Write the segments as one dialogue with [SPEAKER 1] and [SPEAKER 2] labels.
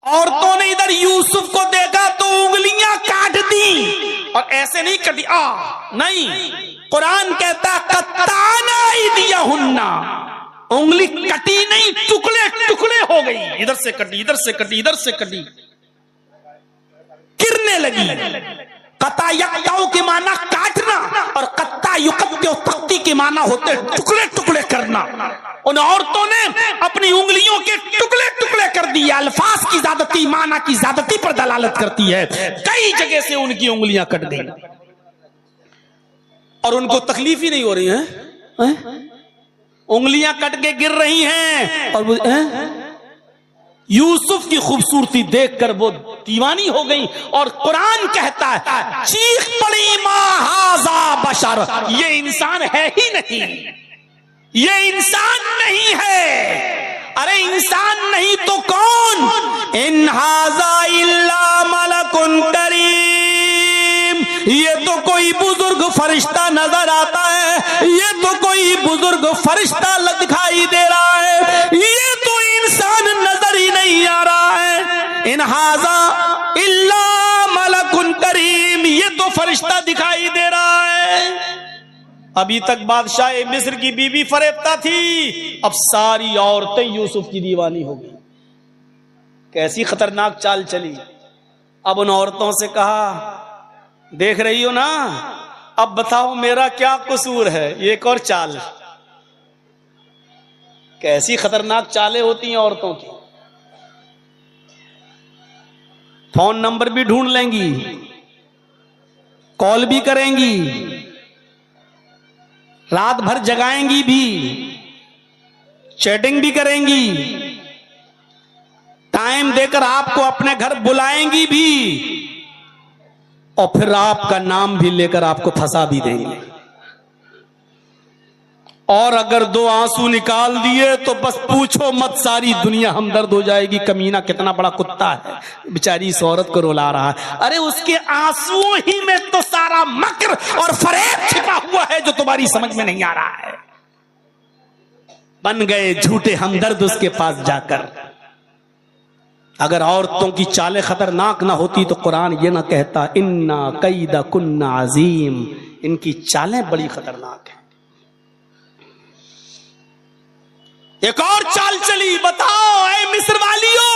[SPEAKER 1] عورتوں نے ادھر یوسف کو دیکھا تو انگلیاں کاٹ دی، اور ایسے نہیں کٹی نہیں، قرآن کہتا قطعنا ایدیہن، انگلی کٹی نہیں، ٹکڑے ٹکڑے ہو گئی، ادھر سے کٹی ادھر سے کٹی ادھر سے کٹی، گرنے لگی۔ قطع یقطع کے معنی کاٹنا، اور قطع یقطع تقطیع کے معنی ہوتے ٹکڑے ٹکڑے کرنا۔ ان عورتوں نے اپنی انگلیوں کے ٹکڑے ٹکڑے کر دیے۔ الفاظ کی زیادتی معنی کی زیادتی پر دلالت کرتی ہے، کئی جگہ سے ان کی انگلیاں کٹ گئی، اور ان کو تکلیف ہی نہیں ہو رہی ہے، انگلیاں کٹ کے گر رہی ہیں، اور یوسف کی خوبصورتی دیکھ کر وہ دیوانی ہو گئی، اور قرآن کہتا ہے چیخ پڑی ما ھذا بشر، یہ انسان ہے ہی نہیں، یہ انسان نہیں ہے۔ ارے انسان نہیں تو کون؟ ان ھذا الا ملک کریم، یہ تو کوئی بزرگ فرشتہ نظر آتا ہے، یہ تو کوئی بزرگ فرشتہ دکھائی دے رہا ہے، یہ تو انسان نظر ہی نہیں آ رہا ہے۔ ان ھذا الا ملک کریم، یہ تو فرشتہ دکھائی دے رہا ہے۔ ابھی تک بادشاہ مصر کی بیوی فریبتہ تھی، اب ساری عورتیں یوسف کی دیوانی ہو گئی۔ کیسی خطرناک چال چلی۔ اب ان عورتوں سے کہا دیکھ رہی ہو نا، اب بتاؤ میرا کیا قصور ہے؟ یہ ایک اور چال، کیسی خطرناک چالیں ہوتی ہیں عورتوں کی۔ فون نمبر بھی ڈھونڈ لیں گی، کال بھی کریں گی، رات بھر جگائیں گی بھی، چیٹنگ بھی کریں گی، ٹائم دے کر آپ کو اپنے گھر بلائیں گی بھی، اور پھر آپ کا نام بھی لے کر آپ کو پھنسا بھی دیں گے، اور اگر دو آنسو نکال دیے تو بس پوچھو مت، ساری دنیا ہمدرد ہو جائے گی، کمینہ کتنا بڑا کتا ہے، بیچاری اس عورت کو رلا رہا ہے۔ ارے اس کے آنسو ہی میں تو سارا مکر اور فریب چھپا ہوا ہے جو تمہاری سمجھ میں نہیں آ رہا ہے۔ بن گئے جھوٹے ہمدرد اس کے پاس جا کر۔ اگر عورتوں کی چالیں خطرناک نہ ہوتی تو قرآن یہ نہ کہتا انا کیدکن عظیم، ان کی چالیں بڑی خطرناک ہیں۔ ایک اور چال چلی، بتاؤ اے مصر والیو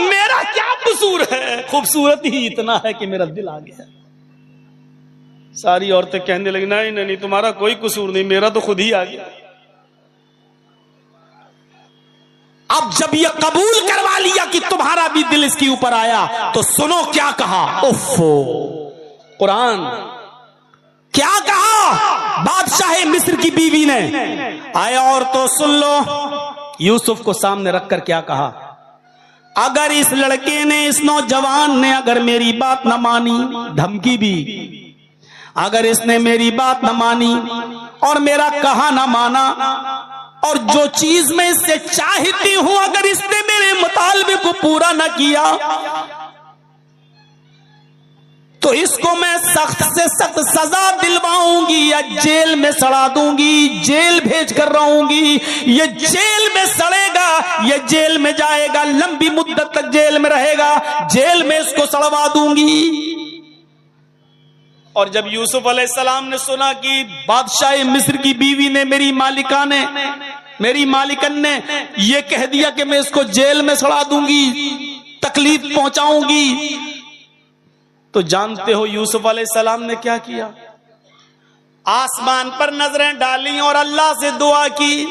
[SPEAKER 1] میرا کیا قصور ہے؟ خوبصورت ہی اتنا ہے کہ میرا دل آ گیا۔ ساری عورتیں کہنے لگی نہیں تمہارا کوئی قصور نہیں، میرا تو خود ہی آ گیا۔ اب جب یہ قبول کروا لیا کہ تمہارا بھی دل اس کے اوپر آیا تو سنو کیا کہا۔ اوفو، قرآن کیا کہا بادشاہ مصر کی بیوی نے؟ آئے اور تو سن لو، یوسف کو سامنے رکھ کر کیا کہا۔ اگر اس لڑکے نے، اس نوجوان نے اگر میری بات نہ مانی، دھمکی بھی، اگر اس نے میری بات نہ مانی اور میرا کہا نہ مانا، اور جو چیز میں اس سے چاہتی ہوں اگر اس نے میرے مطالبے کو پورا نہ کیا تو اس کو میں سخت سے سخت سزا دلواؤں گی یا جیل میں سڑا دوں گی، جیل بھیج کر رہوں گی، یہ جیل میں سڑے گا، یہ جیل میں جائے گا، لمبی مدت تک جیل میں رہے گا، جیل میں اس کو سڑوا دوں گی۔ اور جب یوسف علیہ السلام نے سنا کہ بادشاہ مصر کی بیوی نے، میری مالکن نے یہ کہہ دیا کہ میں اس کو جیل میں سڑا دوں گی، تکلیف پہنچاؤں گی، تو جانتے ہو یوسف علیہ السلام نے کیا کیا؟ آسمان پر نظریں ڈالی اور اللہ سے دعا کی۔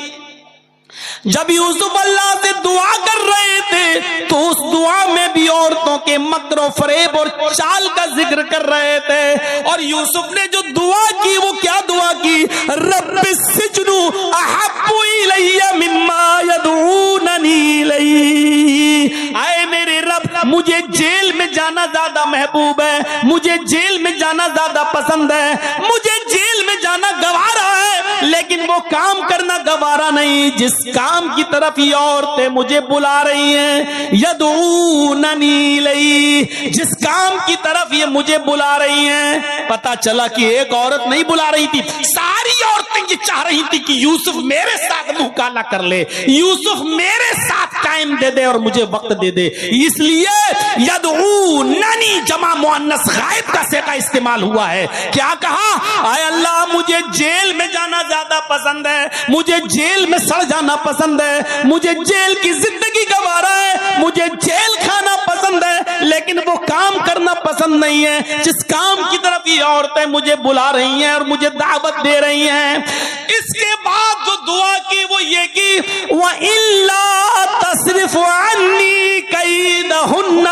[SPEAKER 1] جب یوسف اللہ سے دعا کر رہے تھے تو اس دعا میں بھی عورتوں کے مکر و فریب اور چال کا ذکر کر رہے تھے، اور یوسف نے جو دعا کی وہ کیا دعا کی؟ رب السجن احب الی مما یدعوننی الیہ، اے میرے رب مجھے جیل میں جانا زیادہ محبوب ہے، مجھے جیل میں جانا زیادہ پسند ہے، مجھے جیل میں جانا گوارا ہے، لیکن وہ کام کرنا گوارا نہیں جس کام کی طرف یہ عورتیں مجھے بلا رہی ہیں، یدعوننی الیہ، جس کام کی طرف یہ مجھے بلا رہی ہیں۔ پتا چلا کہ ایک عورت نہیں بلا رہی تھی، ساری عورتیں یہ چاہ رہی تھی کہ یوسف میرے ساتھ منہ کالا کر لے، یوسف میرے ساتھ ٹائم دے دے اور مجھے وقت دے دے. اس لیے یدعوننی جمع مؤنث غائب کا صیغہ استعمال ہوا ہے. کیا کہا؟ اے اللہ مجھے جیل میں جانا زیادہ پسند ہے, مجھے جیل میں سڑ جانا پسند ہے, مجھے جیل کی زندگی گوارا ہے, مجھے جیل کھانا پسند ہے, لیکن وہ کام کرنا پسند نہیں ہے جس کام کی طرف یہ عورتیں مجھے بلا رہی ہیں اور مجھے دعوت دے رہی ہیں. اس کے بعد جو دعا کی وہ یہ کی, وَإِلَّا تَصْرِفْ عَنِّي كَيْدَهُنَّ,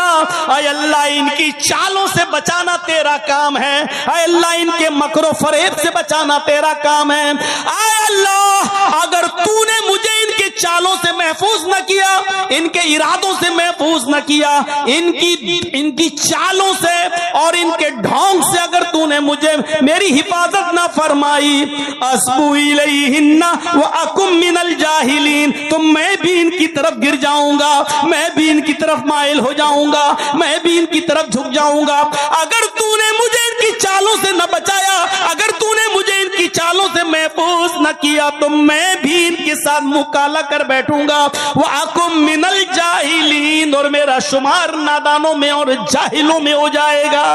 [SPEAKER 1] اے اللہ ان کی چالوں سے بچانا تیرا کام ہے, اے اللہ ان کے مکر و فریب سے بچانا تیرا کام ہے. اے اللہ اگر تو نے مجھے ان کے چالوں سے محفوظ نہ کیا, ان کے ارادوں سے محفوظ نہ کیا, ان کی چالوں سے اور ان کے ڈھونگ سے اگر تو نے مجھے میری حفاظت نہ فرمائی, اسبو الیہن واکم من الجاہلین, تو میں بھی ان کی طرف گر جاؤں گا, میں بھی ان کی طرف مائل ہو جاؤں گا, میں بھی ان کی طرف جھک جاؤں گا. اگر تو نے مجھے ان کی چالوں سے نہ بچایا, اگر تو نے مجھے ان کی چالوں سے محفوظ نہ کیا, تو میں بھی ان کے ساتھ منہ کالا کر بیٹھوں گا. وَأَكُمْ مِنَ الْجَاهِلِينَ, اور میرا شمار نادانوں میں اور جاہلوں میں ہو جائے گا.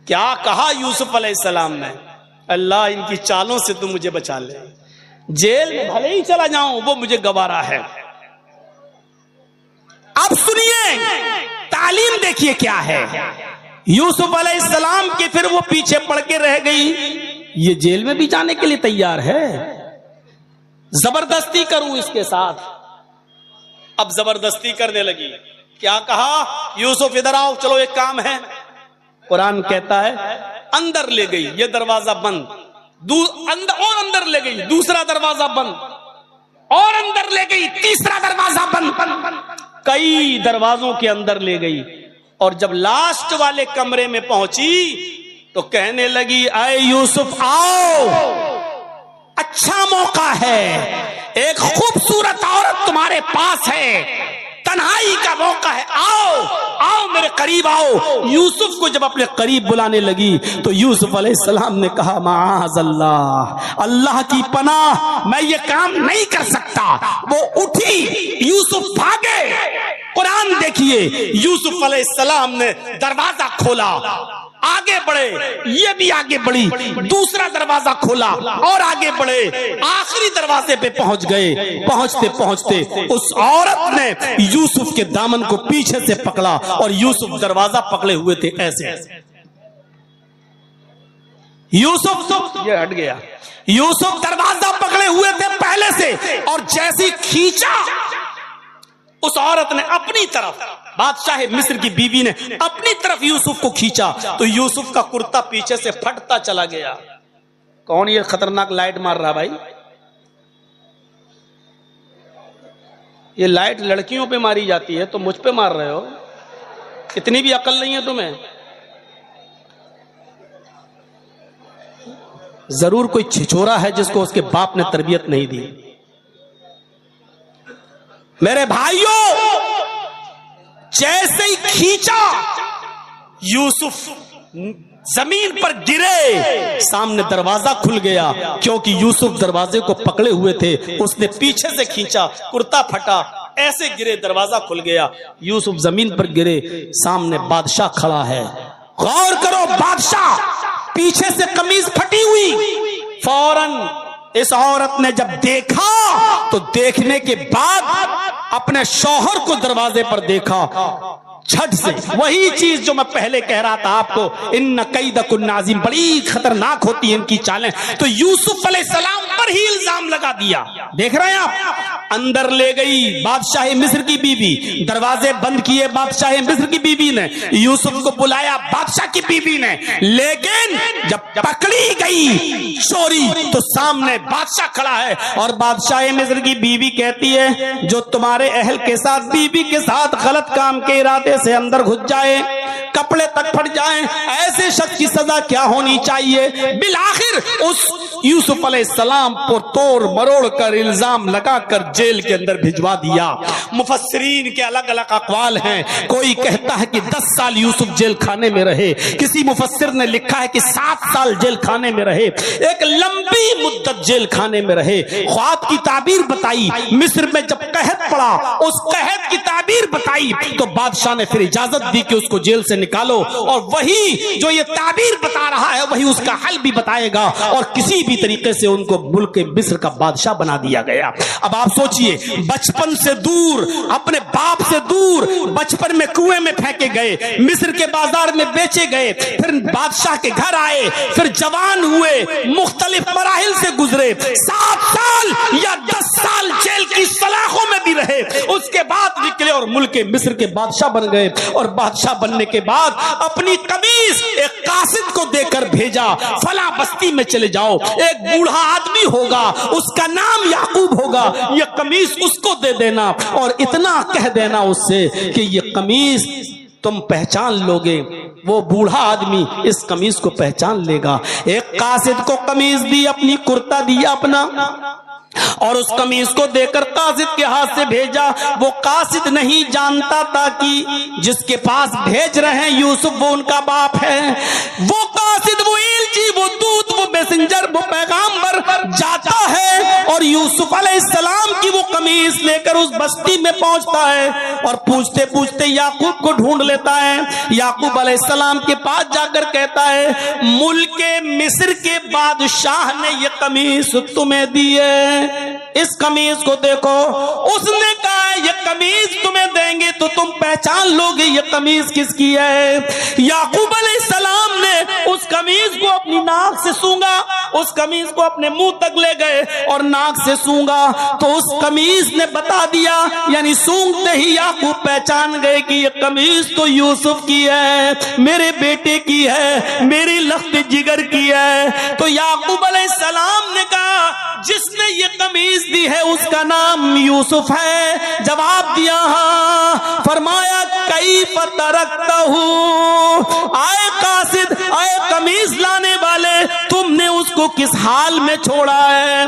[SPEAKER 1] کیا کہا یوسف علیہ السلام نے؟ اللہ ان کی چالوں سے تو مجھے بچا لے, جیل میں بھلے ہی چلا جاؤں وہ مجھے گوارا ہے. اب سنیے تعلیم دیکھیے کیا ہے. یوسف علیہ السلام کے پھر وہ پیچھے پڑ کے رہ گئی, یہ جیل میں بھی جانے کے لیے تیار ہے, زبردستی کروں اس کے ساتھ. اب زبردستی کرنے لگی. کیا کہا؟ یوسف ادھر آؤ, چلو ایک کام ہے. قرآن کہتا ہے اندر لے گئی, یہ دروازہ بند, اور اندر لے گئی, دوسرا دروازہ بند, اور اندر لے گئی, تیسرا دروازہ بند, کئی دروازوں کے اندر لے گئی. اور جب لاسٹ والے کمرے میں پہنچی تو کہنے لگی اے یوسف آؤ, اچھا موقع ہے, ایک خوبصورت عورت تمہارے پاس ہے, تنہائی کا موقع ہے, آؤ آؤ میرے قریب آؤ. یوسف کو جب اپنے قریب بلانے لگی تو یوسف علیہ السلام نے کہا معاذ اللہ, اللہ کی پناہ, میں یہ کام نہیں کر سکتا. وہ اٹھی, یوسف بھاگے. قرآن دیکھیے, یوسف علیہ السلام نے دروازہ کھولا, آگے بڑھے, یہ بھی آگے بڑھی, دوسرا دروازہ کھولا اور آگے بڑھے, آخری دروازے پہ پہنچ گئے. پہنچتے پہنچتے اس عورت نے یوسف کے دامن کو پیچھے سے پکڑا اور یوسف دروازہ پکڑے ہوئے تھے ایسے. یوسف یہ ہٹ گیا, یوسف دروازہ پکڑے ہوئے تھے پہلے سے, اور جیسی کھینچا اس عورت نے اپنی طرف, بادشاہ مصر کی بیوی نے اپنی طرف یوسف کو کھینچا تو یوسف کا کرتا پیچھے سے پھٹتا چلا گیا. کون یہ خطرناک لائٹ مار رہا بھائی؟ یہ لائٹ لڑکیوں پہ ماری جاتی ہے, تو مجھ پہ مار رہے ہو, اتنی بھی عقل نہیں ہے تمہیں. ضرور کوئی چھچورا ہے جس کو اس کے باپ نے تربیت نہیں دی. میرے بھائیوں, جیسے ہی کھینچا یوسف زمین پر گرے, سامنے دروازہ کھل گیا, کیونکہ یوسف دروازے کو پکڑے ہوئے تھے. اس نے پیچھے سے کھینچا, کرتا پھٹا, ایسے گرے, دروازہ کھل گیا. یوسف زمین پر گرے, سامنے بادشاہ کھڑا ہے. غور کرو, بادشاہ پیچھے سے قمیض پھٹی ہوئی. فوراً اس عورت نے جب دیکھا تو دیکھنے کے بعد اپنے شوہر کو دروازے پر دیکھا, جھٹ سے وہی چیز جو میں پہلے کہہ رہا تھا آپ کو, ان کیدکن عظیم, بڑی خطرناک ہوتی ہیں ان کی چالیں. تو یوسف علیہ السلام پر ہی الزام لگا دیا. دیکھ رہے ہیں آپ, اندر لے گئی بادشاہ مصر کی بیوی, دروازے بند کیے بادشاہ مصر کی بیوی نے, یوسف کو بلایا بادشاہ کی بیوی نے, لیکن جب پکڑی گئی چوری تو سامنے بادشاہ کھڑا ہے. اور بادشاہ مصر کی بیوی کہتی ہے جو تمہارے اہل کے ساتھ, بیوی کے ساتھ غلط کام کے ارادے سے اندر گھس جائے, کب کپڑے تک پھٹ جائیں، ایسے شخص کی سزا کیا ہونی چاہیے؟ بالآخر اس یوسف علیہ السلام پر توڑ مروڑ کر الزام لگا کر جیل کے اندر بھجوا دیا۔ مفسرین کے الگ الگ اقوال ہیں، کوئی کہتا ہے کہ 10 سال یوسف جیل خانے میں رہے، کسی مفسر نے لکھا ہے کہ 7 سال جیل خانے میں رہے، ایک لمبی مدت جیل خانے میں رہے۔ خواب کی تعبیر بتائی، مصر میں جب قحط پڑا اس قحط کی تعبیر بتائی تو بادشاہ نے پھر اجازت دی کہ اس کو جیل سے نکالو، اور وہی جو یہ تعبیر بتا رہا ہے وہی اس کا حل بھی بتائے گا، اور کسی بھی طریقے سے ان کو ملک مصر کا بادشاہ بنا دیا گیا۔ اب آپ سوچئے، بچپن سے دور، اپنے باپ سے دور، بچپن میں کنویں میں پھینکے گئے، مصر کے بازار میں بیچے گئے، پھر بادشاہ کے گھر آئے، پھر جوان ہوئے، مختلف مراحل سے گزرے، 7 سال یا 10 سال جیل کی سلاخوں میں بھی رہے، اس کے بعد نکلے اور ملک مصر کے بادشاہ بن گئے، اور بادشاہ بننے کے بعد اپنی قمیص ایک قاصد کو دے کر بھیجا، فلاں بستی میں چلے جاؤ، ایک بوڑھا آدمی ہوگا اس کا نام یعقوب ہوگا، یہ قمیص اس کو دے دینا، اور اتنا کہہ دینا اس سے کہ یہ قمیص تم پہچان لوگے، وہ بوڑھا آدمی اس قمیص کو پہچان لے گا۔ ایک قاصد کو قمیص دی، اپنی کرتا دیا اپنا، اور اس قمیص کو دے کر قاصد کے ہاتھ سے بھیجا۔ وہ قاصد نہیں جانتا تھا کہ جس کے پاس بھیج رہے ہیں یوسف وہ ان کا باپ ہے۔ وہ قاصد، وہ ایلچی، وہ دودھ، وہ میسنجر، وہ پیغامبر جاتا ہے اور یوسف علیہ السلام کی وہ قمیص لے کر اس بستی میں پہنچتا ہے، اور پوچھتے پوچھتے یعقوب کو ڈھونڈ لیتا ہے۔ یعقوب علیہ السلام کے پاس جا کر کہتا ہے ملک مصر کے بادشاہ نے یہ قمیص تمہیں دی ہے، اس قمیص کو دیکھو۔ اس نے کہا یہ قمیص تمہیں دیں گے تو تم پہچان لو گے یہ قمیص کس کی ہے۔ یعقوب علیہ السلام نے اس قمیص کو اپنی ناک سے سونگا، اس قمیص کو اپنے منہ تک لے گئے اور ناک سے سونگا تو اس قمیص نے بتا دیا، یعنی سونگتے ہی یعقوب پہچان گئے کہ یہ قمیص تو یوسف کی ہے، میرے بیٹے کی ہے، میری لخت جگر کی ہے۔ تو یعقوب علیہ السلام نے کہا جس نے یہ قمیص دی ہے اس کا نام یوسف ہے۔ جواب دیا ہاں۔ فرمایا کیف ترکتہ، آئے قاصد، آئے قمیص لانے والے، تم نے اس کو کس حال میں چھوڑا ہے؟